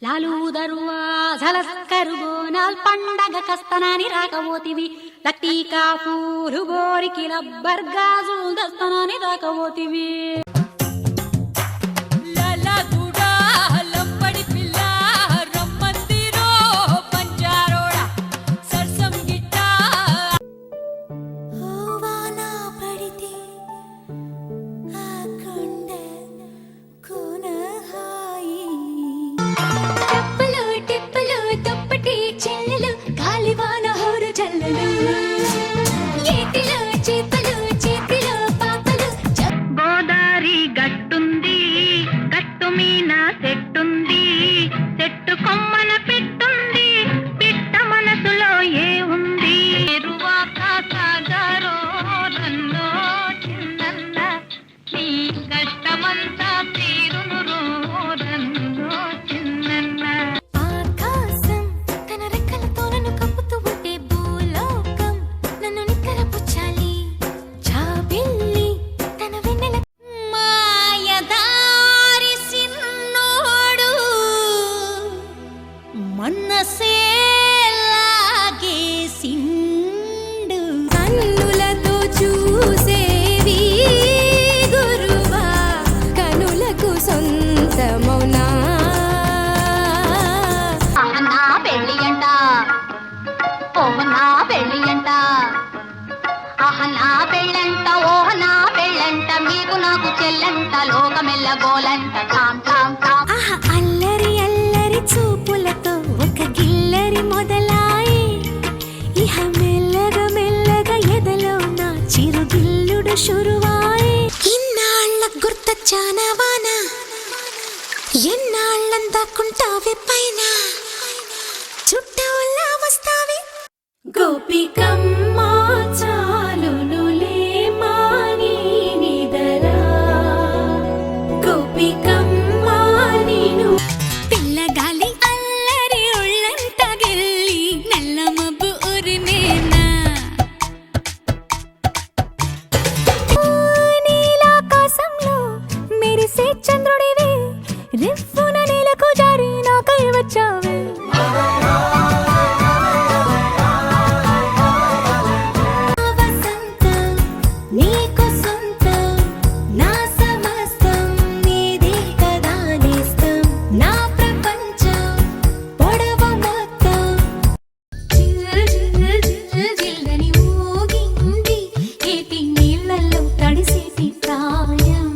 లాలు దరువా ఝలస్కరు బోనాల్ పండగ కస్తనాని రాకపోతివి లట్టీకా పూలు గోరికి లబ్బర్ గాజులు దస్తనాని రాకపోతివి అల్లరి అల్లరి చూపులతో ఒక గిల్లరి మొదలాయి ఇహ మెల్లగా మెల్లగా ఎదలో నా చిరుగిల్లుడు షురువాయి ఇన్నాళ్ళ గుర్తొచ్చానవానా ఎన్నాళ్ళందాకుంటావి పైన చుట్టూలా వస్తావి గోపికమ్మా చంద్రుడివి రిఫ్ఫున నేలకు జారి నాకై వచ్చావే వసంతం నీకు సొంతం నా సమస్తం నీదే కదా నేస్తం నా ప్రపంచం పొడవ మొత్తం జిల్లని ఊగింది ఏటి నీళ్ళల్లో తడిసేటి ప్రాయం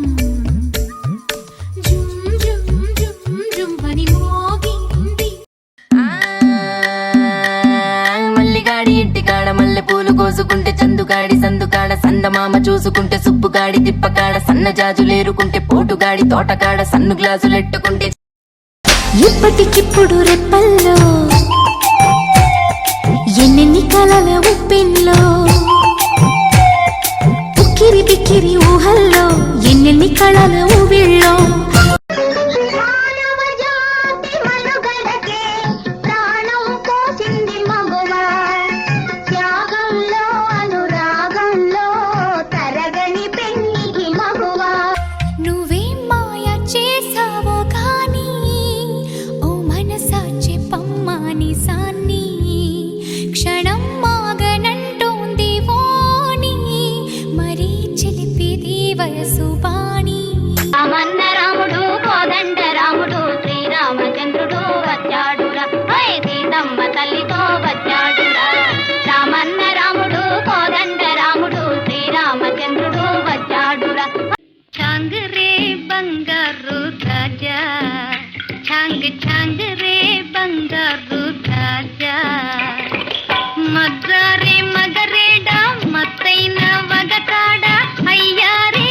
ఇంటికాడ మల్లె పూలు కోసుకుంటే చందుగాడి సందుకాడ సందమామ చూసుకుంటే సుబ్బుగాడి తిప్పకాడ సన్న జాజులేరుకుంటే పోటుగాడి తోటకాడ సన్ను గ్లాసులెట్టుకుంటే ఇప్పటికిప్పుడు రెప్పల్లో ఎన్నెన్ని కలల ఉప్పెన్లో ఉక్కిరి బిక్కిరి ఊహల్లో ఎన్నెన్ని కళల ఊవిళ్ళో రాముడు కోదండ రాముడు శ్రీరామచంద్రుడు వచ్చాడురా సీతమ్మ తల్లితో వచ్చాడురా రామన్న రాముడు కోదండ రాముడు శ్రీరామచంద్రుడు వచ్చాడురా ఛాంగ్ రే బంగారు రాజా ఛాంగ్ ఛాంగ్ రే బంగారు రాజా మగ్గారే మగరేడా మత్తైన వగతాడా అయ్యారే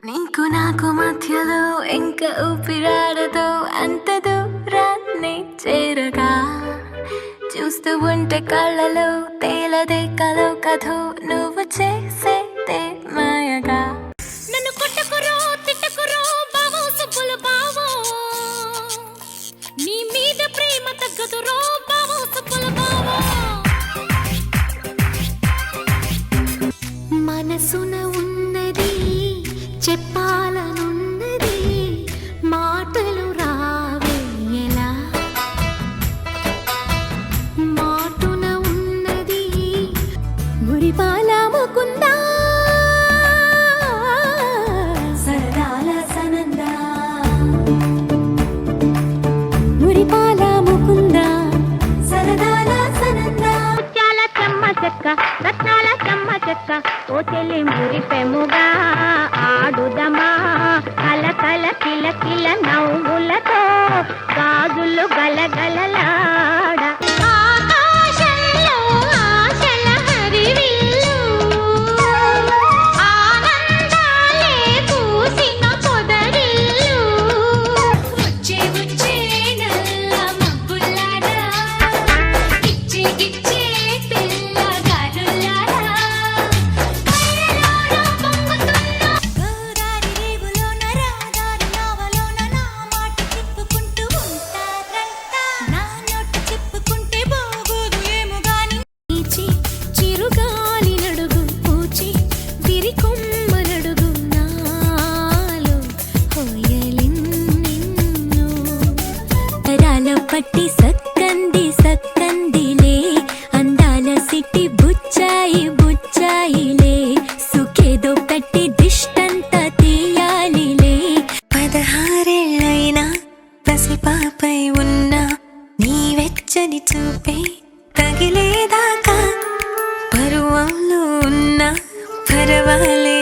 నీకు నాకు మధ్యలో ఇంకా ఊపిరాడదో అంత దూరాన్ని చేరగా చూస్తూ ఉంటే కళ్ళలో తేలదే కలో కథో నువ్వు చేసేదే మాయగా నన్ను కొట్టకురో తిట్టకురో బావో సుబ్బులు బావో నీ మీద ప్రేమ తగ్గదురో బావో సుబ్బులు బావో మనసున ఉన్నది చెప్పాలనున్నది మాటలు రావే ఎలా పరవాలే